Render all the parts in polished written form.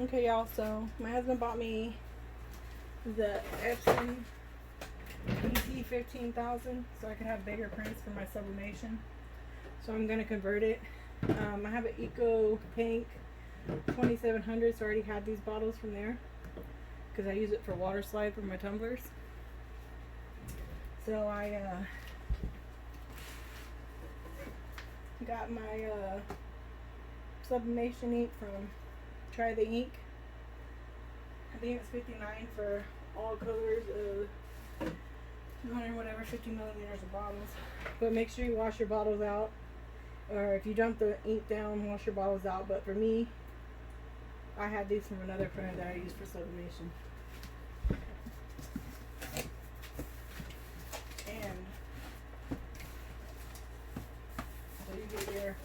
Okay, y'all, so my husband bought me the Epson ET 15,000 so I could have bigger prints for my sublimation. So I'm going to convert it. I have an Eco Pink 2700, so I already had these bottles from there because I use it for water slide for my tumblers. So I got my sublimation ink from Try the Ink. I think it's 59 for all colors of 200 whatever 50 milliliters of bottles. But make sure you wash your bottles out, or if you dump the ink down, wash your bottles out. But for me, I had these from another friend that I used for sublimation. And so you get your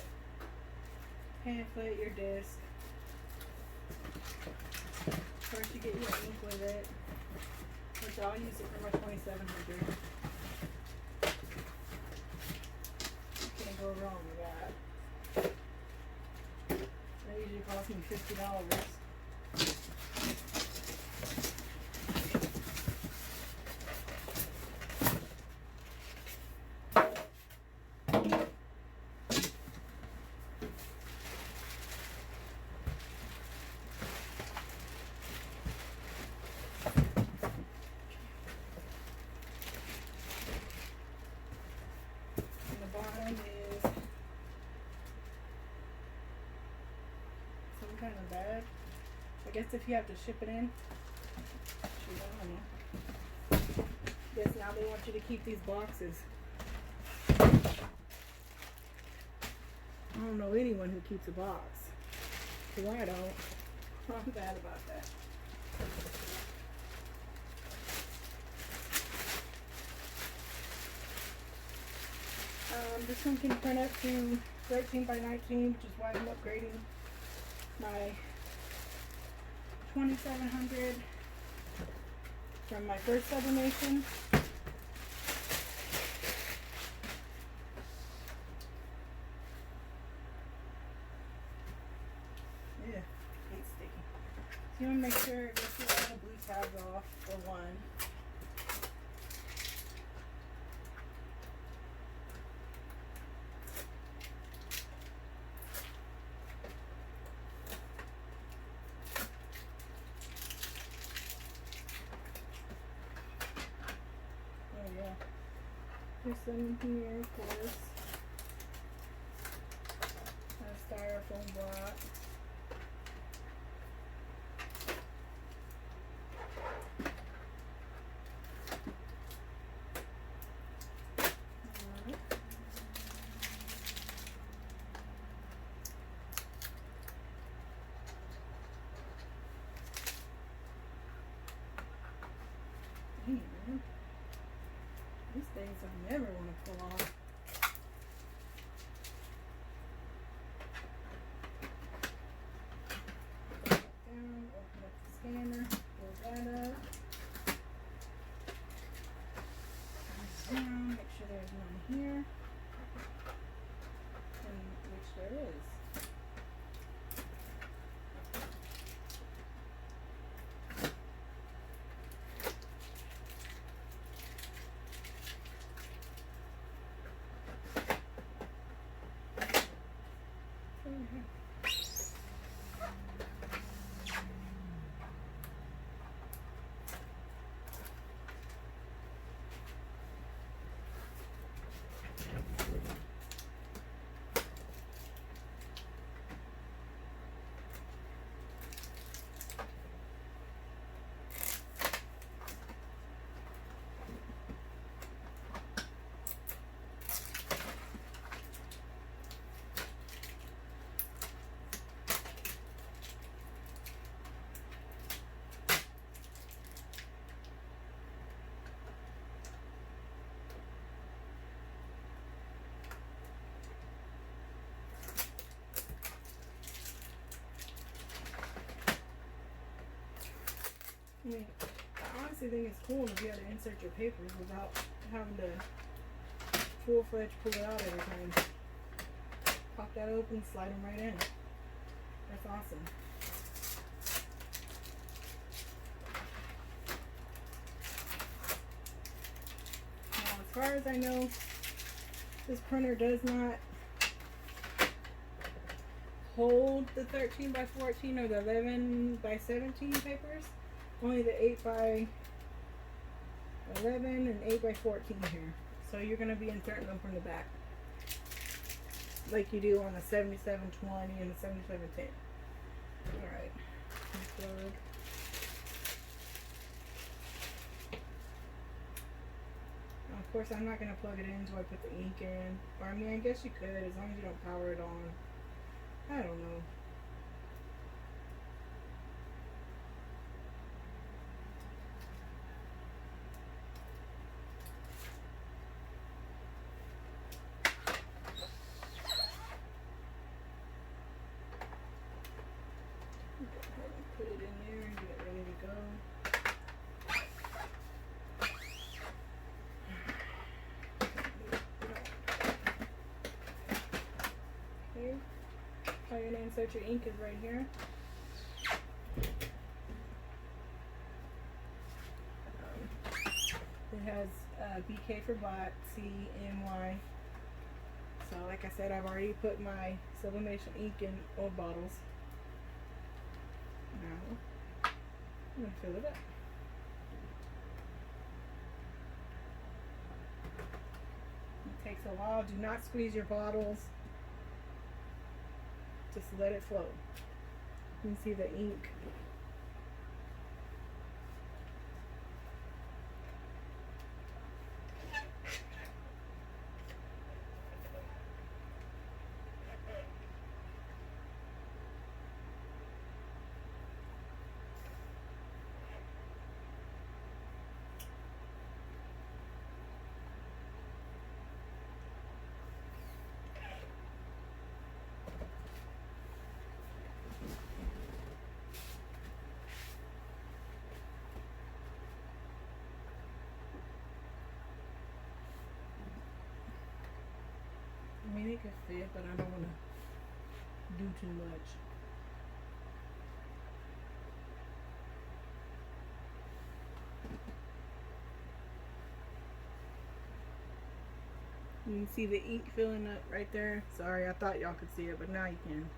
pamphlet, your disc. First you get your ink with it, which I'll use it for my 2700. You can't go wrong with that. That usually costs me $50. Bottom is some kind of bag. I guess if you have to ship it in. Shoot, I don't know. Guess now they want you to keep these boxes. I don't know anyone who keeps a box. Because I don't. I'm bad about that. This one can print up to 13 by 19, which is why I'm upgrading my 2700 from my first sublimation. Yeah, it's sticky. So you want to make sure to get all the blue tabs off for one. Oh yeah. There's some here, of course. A styrofoam block. Man, these things I never want to pull off. Down, open up the scanner, pull that up. Down, make sure there's none here, and which there is. I mean, I honestly think it's cool if you have to insert your papers without having to full-fledged pull it out every time. Pop that open, slide them right in. That's awesome. far as I know, this printer does not hold the 13 by 14 or the 11 by 17 papers. Only the 8 by 11 and 8 by 14 here. So you're going to be inserting them from the back, like you do on the 7720 and the 7710. Alright. Plug. Of course, I'm not going to plug it in until I put the ink in. Or, I mean, I guess you could, as long as you don't power it on. I don't know. Put it in there and get ready to go. Okay. How you're going to insert your ink is right here. It has BK for bot, CMY. So like I said, I've already put my Sublimation ink in old bottles. Now, I'm going to fill it up. It takes a while. Do not squeeze your bottles. Just let it flow. You can see the ink. I mean, it could fit, but I don't want to do too much. You can see the ink filling up right there. Sorry, I thought y'all could see it, but now you can.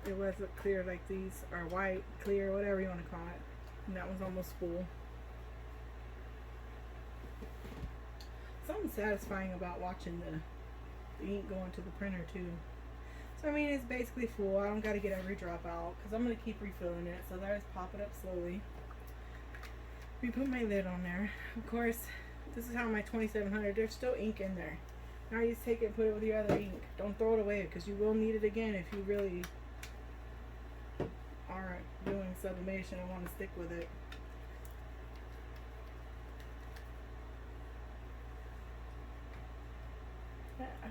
It wasn't clear like these, or white, clear, whatever you want to call it. And that one's almost full. Something satisfying about watching the ink going to the printer too. So I mean, it's basically full. I don't got to get every drop out because I'm going to keep refilling it. So I just pop it up slowly. We put my lid on there. Of course, this is how my 2700, there's still ink in there. Now you just take it and put it with your other ink. Don't throw it away because you will need it again if you really are doing sublimation and want to stick with it.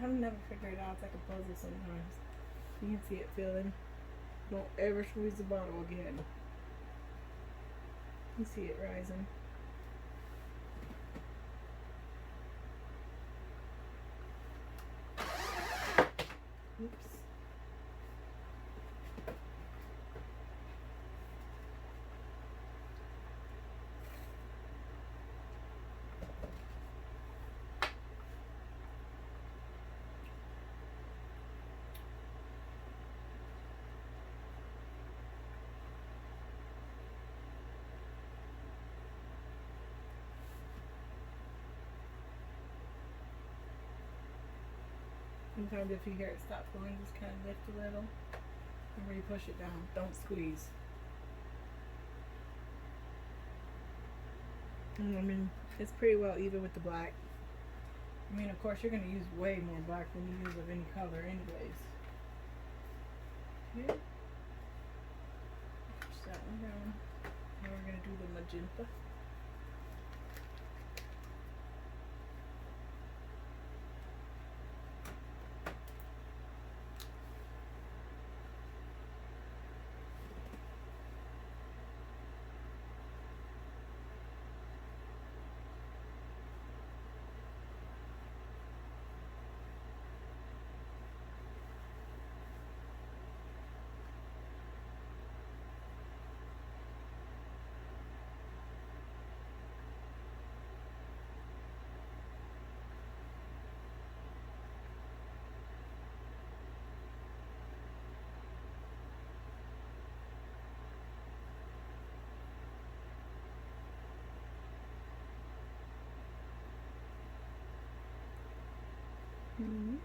I'll never figure it out. It's like a puzzle sometimes. You can see it filling. Don't ever squeeze the bottle again. You see it rising. Oops. Sometimes if you hear it stop flowing, just kind of lift a little. Remember, you push it down. Don't squeeze. And I mean, it's pretty well even with the black. I mean, of course, you're going to use way more black than you use of any color anyways. Okay. Push that one down. Now we're going to do the magenta. Mm-hmm.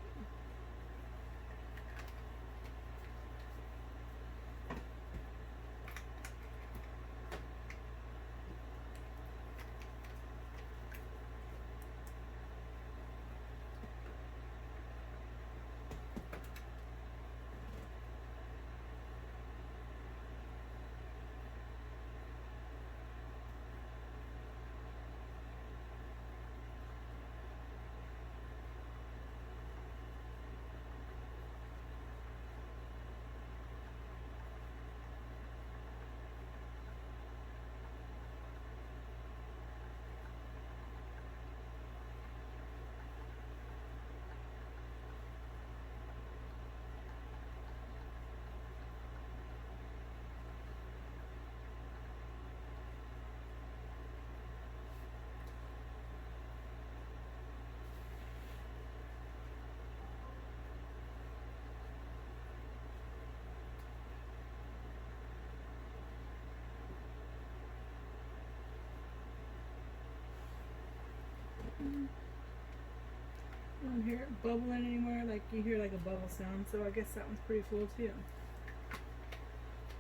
I don't hear it bubbling anymore. Like you hear like a bubble sound, so I guess that one's pretty full too.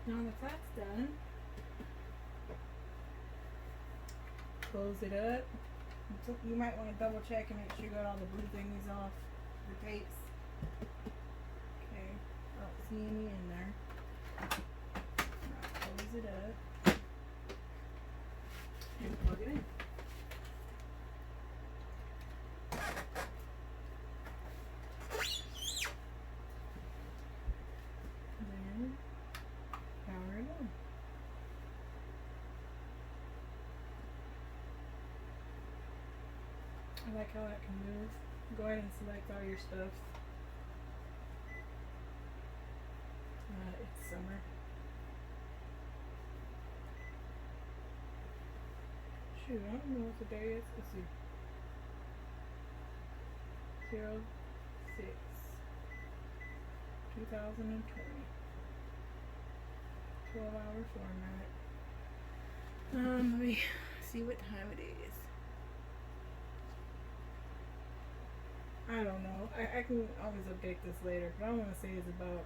Now that that's done, close it up. So you might want to double check and make sure you got all the blue thingies off the tapes. Okay, I don't see any in there. Now close it up and plug it in. Then power it on. I like how that can move. Go ahead and select all your stuff. It's summer. Shoot, I don't know what the day is. Let's see. 06/2020. 12-hour format. Let me see what time it is. I don't know. I can always update this later, but I want to say it's about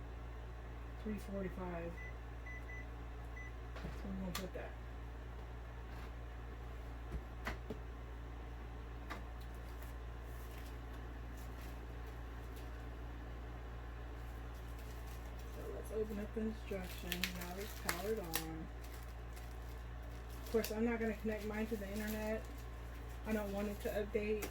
3:45. So I'm gonna put that. So let's open up the instructions. Now it's powered on. Of course, I'm not gonna connect mine to the internet. I don't want it to update.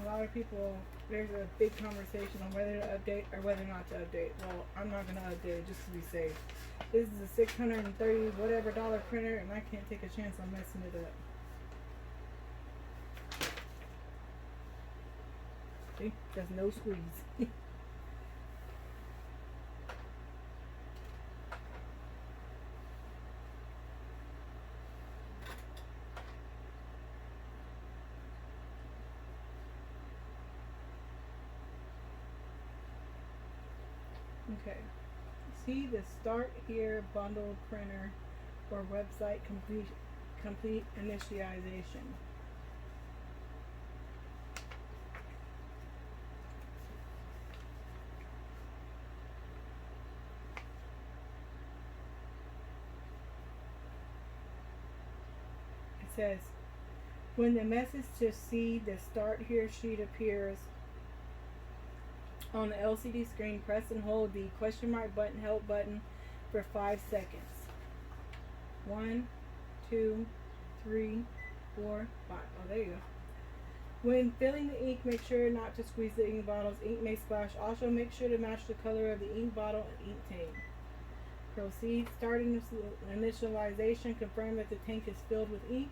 A lot of people, there's a big conversation on whether to update or whether not to update. Well, I'm not going to update it just to be safe. This is a $630 whatever dollar printer, and I can't take a chance on messing it up. See? There's no squeeze. Okay, see the start here bundle printer or website complete initialization. It says when the message to see the start here sheet appears on the LCD screen, press and hold the question mark button, help button for 5 seconds. 1, 2, 3, 4, 5. Oh, there you go. When filling the ink, make sure not to squeeze the ink bottles. Ink may splash. Also, make sure to match the color of the ink bottle and ink tank. Proceed. Starting initialization. Confirm that the tank is filled with ink.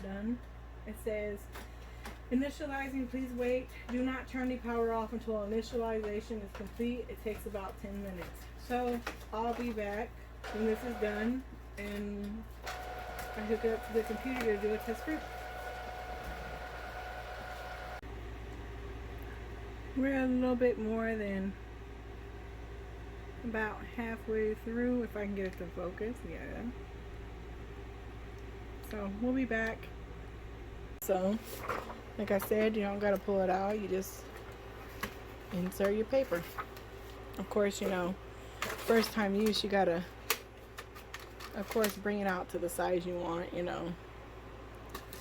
Done. It says, initializing, please wait. Do not turn the power off until initialization is complete. It takes about 10 minutes. So I'll be back when this is done and I hook it up to the computer to do a test print. We're a little bit more than about halfway through, if I can get it to focus. Yeah. So we'll be back. So, like I said, you don't gotta pull it out. You just insert your paper. Of course, you know, first time use, you gotta, of course, bring it out to the size you want, you know.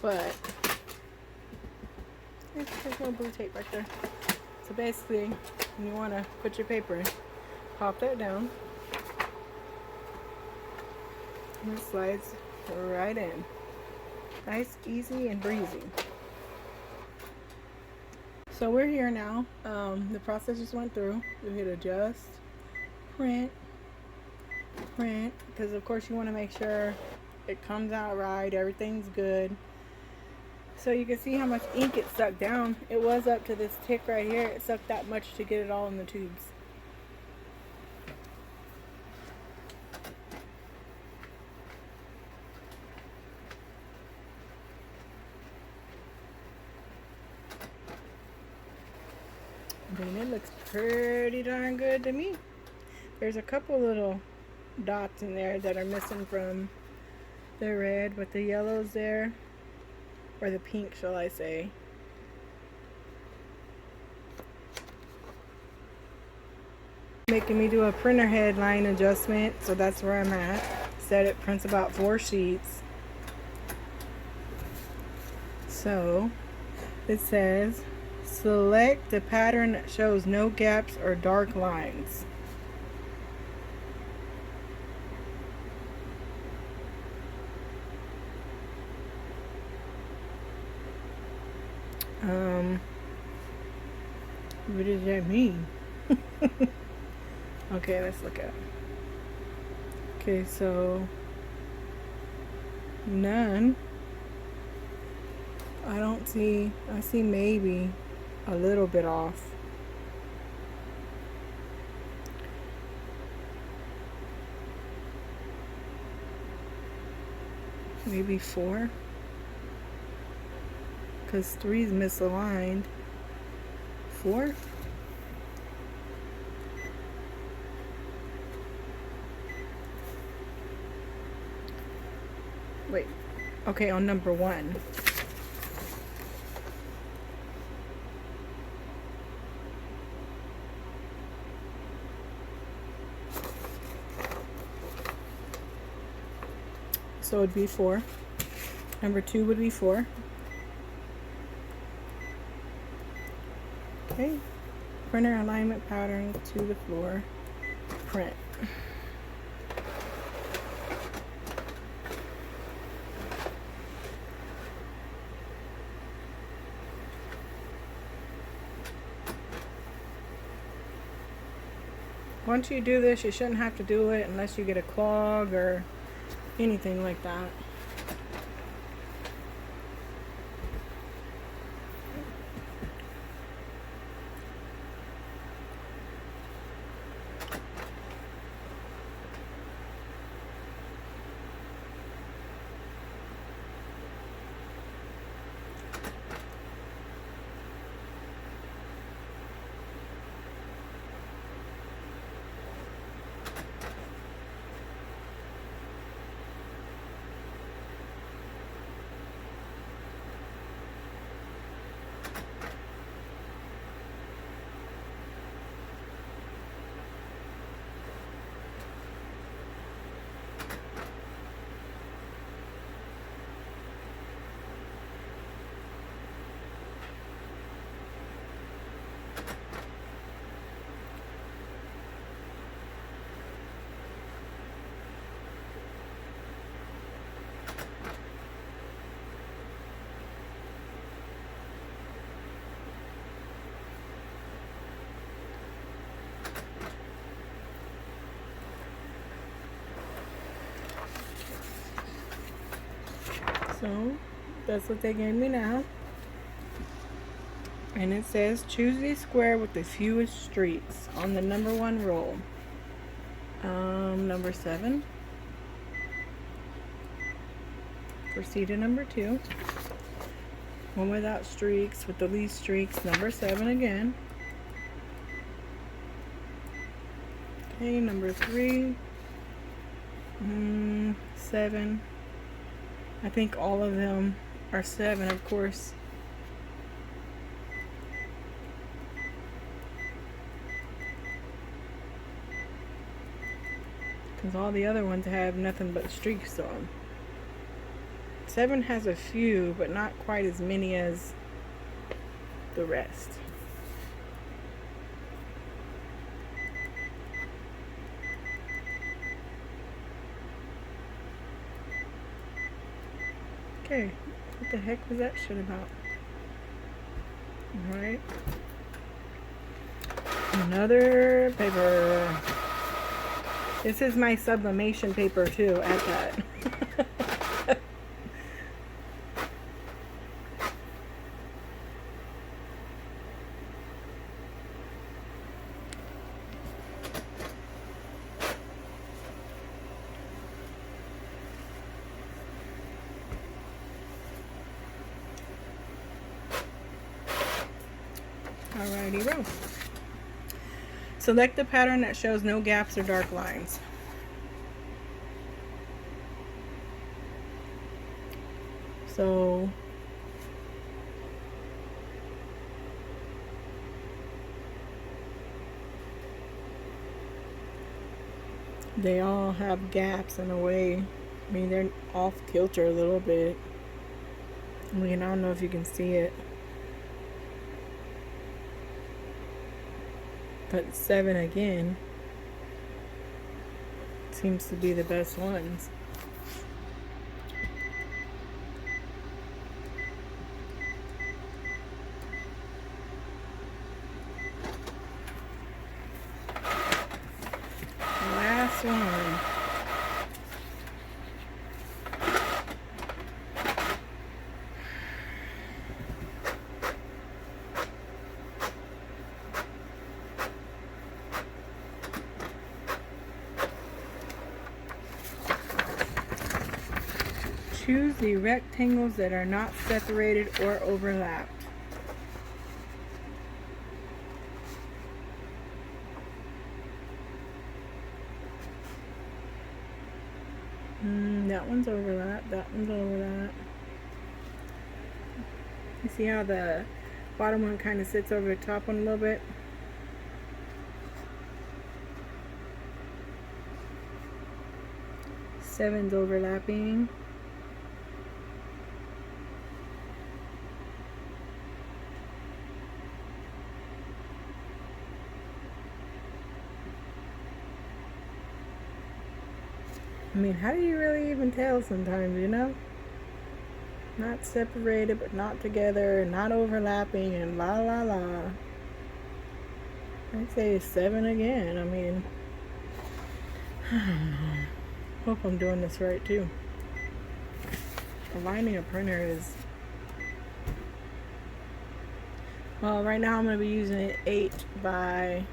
But there's no blue tape right there. So basically, when you want to put your paper in, pop that down, and it slides right in. Nice, easy, and breezy. So we're here now. The process just went through. We hit adjust, print, because of course you want to make sure it comes out right, everything's good. So you can see how much ink it sucked down. It was up to this tick right here. It sucked that much to get it all in the tubes. I mean, it looks pretty darn good to me. There's a couple little dots in there that are missing from the red, but the yellow's there, or the pink, shall I say. Making me do a printer head line adjustment, so that's where I'm at. Said it prints about 4 sheets. So it says select the pattern that shows no gaps or dark lines. What does that mean? Okay, let's look at it. Okay, so none. I don't see, I see maybe a little bit off. Maybe 4. Because 3 is misaligned. 4? Wait. Okay, on number 1. So it'd be 4. Number 2 would be 4. Okay. Printer alignment pattern to the floor. Print. Once you do this, you shouldn't have to do it unless you get a clog or anything like that. So that's what they gave me now. And it says choose a square with the fewest streaks on the number 1 roll. Number 7. Proceed to number 2. One without streaks with the least streaks. Number 7 again. Okay, number 3. 7. I think all of them are 7, of course. Because all the other ones have nothing but streaks on them. 7 has a few, but not quite as many as the rest. Okay, what the heck was that shit about? Alright. Another paper. This is my sublimation paper too, at that. Alrighty, roll. Select the pattern that shows no gaps or dark lines. So they all have gaps in a way. I mean, they're off kilter a little bit. I mean, I don't know if you can see it. But 7 again seems to be the best ones. Last one. Choose the rectangles that are not separated or overlapped. That one's overlapped. That one's overlapped. You see how the bottom one kind of sits over the top one a little bit? Seven's overlapping. I mean, how do you really even tell sometimes, you know? Not separated, but not together, not overlapping, and la la la. I'd say 7 again. I mean, I don't know. Hope I'm doing this right too. Aligning a printer is... Well, right now I'm going to be using it 8 by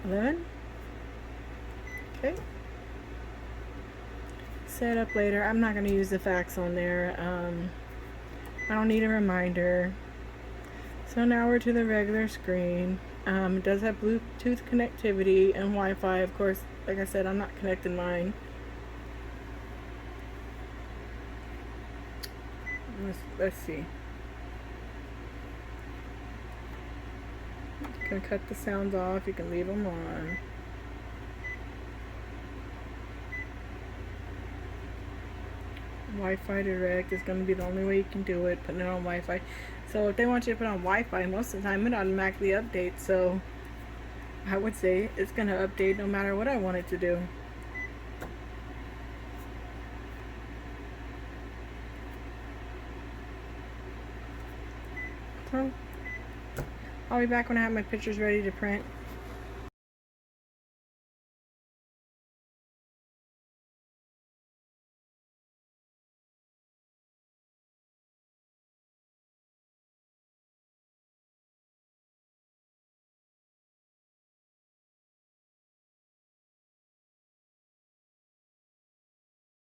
11. Okay. Set up later. I'm not going to use the facts on there. I don't need a reminder. So now we're to the regular screen. It does have Bluetooth connectivity and Wi-Fi. Of course, like I said, I'm not connecting mine. Let's see. You can cut the sounds off. You can leave them on. Wi-Fi direct is going to be the only way you can do it, putting it on Wi-Fi. So if they want you to put on Wi-Fi, most of the time it automatically updates, so I would say it's going to update no matter what I want it to do. So I'll be back when I have my pictures ready to print.